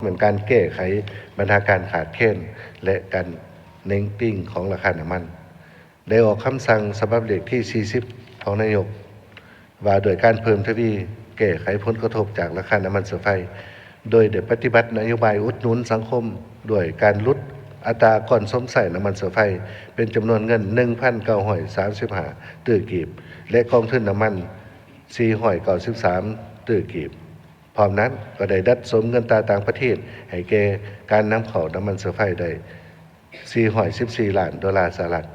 เป็นการแก้ไขปัญหาการขาดแคลนและการเน้งติ้งของราคาน้ำมันได้ออกคำสั่งฉบับเลขที่40ของนายกว่าโดยการเพิ่มทวีแก้ไขผลกระทบจากราคาน้ำมันเสือไฟโดยได้ปฏิบัตินโยบายอุดหนุนสังคมด้วยการลดอัตราก่อนสมใส่น้ำมันเสือไฟเป็นจำนวนเงิน 1,935 ตื้อกีบและกองทุนน้ำมัน493 ตื้อกีบพร้อมนั้นก็ได้ดัดสมเงินตราต่างประเทศให้แก่การนำเข้าน้ำมันเสือไฟได้414 ล้านดอลลาร์สหรัฐ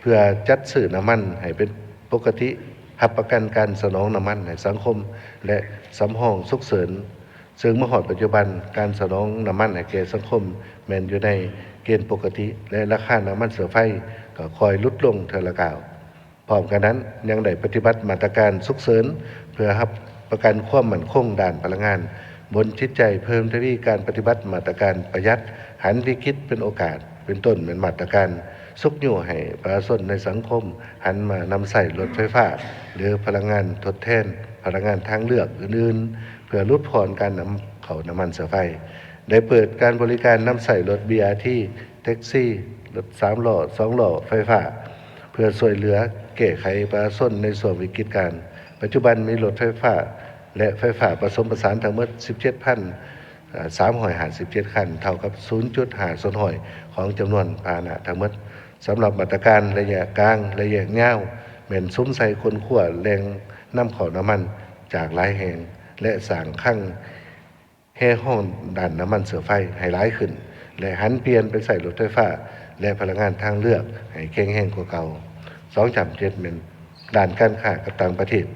เพื่อจัดซื้อน้ำมันให้เป็นปกติหับประกันการสนองน้ำมันให้สังคมและสำรองฉุกเฉินซึ่งเมื่อหอดปัจจุบันการสนองน้ำมันให้แก่สังคมแม้นอยู่ในเกณฑ์ปกติและราคาน้ำมันเสือไฟก็คอยลดลงเทอละกาวพร้อมกันนั้นยังได้ปฏิบัติมาตรการฉุกเฉินเพื่อรับประกันความมั่นคงด้านพลังงานบนจิตใจเพิ่มทวีการปฏิบัติมาตรการประหยัดหันวิกฤตเป็นโอกาสเป็นต้นเป็นมาตรการสุกอยู่ให้ประชาชนในสังคมหันมานำใส่รถไฟฟ้าหรือพลังงานทดแทนพลังงานทางเลือกอื่นๆเพื่อลดผ่อนการนำเข้าน้ำมันเสือไฟได้เปิดการบริการนำใส่รถ BRT แท็กซี่รถ3ล้อ2ล้อไฟฟ้าเพื่อช่วยเหลือแก้ไขประชาชนในส่วนวิกฤตการปัจจุบันมีรถไฟฟ้าและไฟฟ้าผสมผสานทั้งหมด 17,357 คันเท่ากับ 0.5 ส่วนห้อยของจำนวนพาหนะทั้งหมดสำหรับมาตรการระยะกลางระยะยาวแม่นซุ้มใส่คนขั้วแรงนำเข้าน้ำมันจากหลายแห่งและสร้างคั่งแห่ห้องด้านน้ำมันเสือไฟให้หลายขึ้นและหันเปลี่ยนไปใส่รถไฟฟ้าและพลังงานทางเลือกให้แข็งแรงกว่าเก่า2.7เป็นด้านการค้ากับต่างประเทศ